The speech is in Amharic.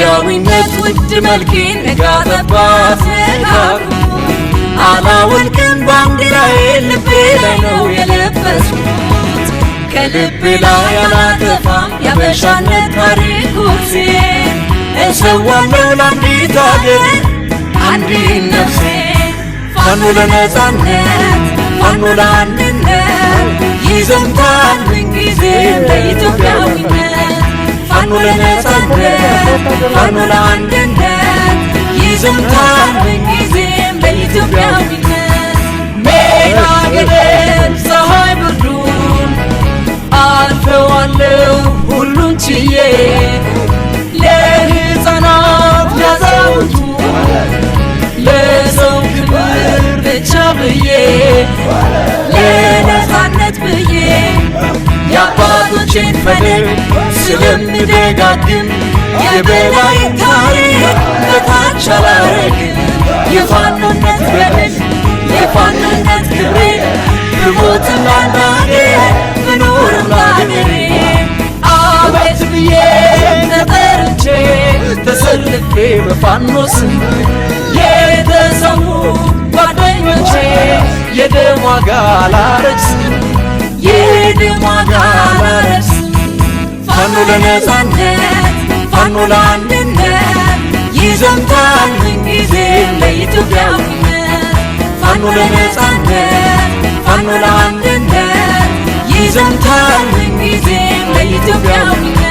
ኢትዮጵያዊነት ውድ መልኬን ነጋጠባት ነጋሩ አላወልቅም ባንዲራዬ ልቤ ላይ ነው የለበስኩት ከልቤ ላይ አላጠፋም ያበሻነት ታሪክ ኩርሴን እሰዋለሁ ለአንዲት አገር አንዲት ነፍሴ ፋኖ ለነጻነት ፋኖ ለአንድነት ይዘምታል ምንጊዜም ለኢትዮጵያዊነት ፋኖ ለነጻነት ፋኖ ለአንድነት ይዘምታል ምንጊዜም ለኢትዮጵያዊነት ሜዳ ገደል ፀሐይ ብርዱን አልፈዋለሁ ሁሉን ችዬ ለሕፃናት ላዛውንቱ ለሰው ክብር ብቻ ብዬ ለነጻነት ብዬ የአባቶቼን ፈለግ ስለምደጋግም የበላይ ታሪክ በታች አላረግም የፋኖነት ገድል የፋኖነት ክብሬ ብሞትም ላገሬ ብኖርም ላገሬ አቤት ብዬ ተጠርቼ ተሰልፌ በፋኖ ስም የተሰዉ ጓደኞቼ የደም ዋጋ አላረክስም የደም ዋጋ አላረክስም ፋኖ ለነጻነት ፋኖ ለአንድነት ይዘምታል ምንጊዜም ለኢትዮጵያዊነት ፋኖ ለነጻነት ፋኖ ለአንድነት ይዘምታል ምንጊዜም ለኢትዮጵያዊነት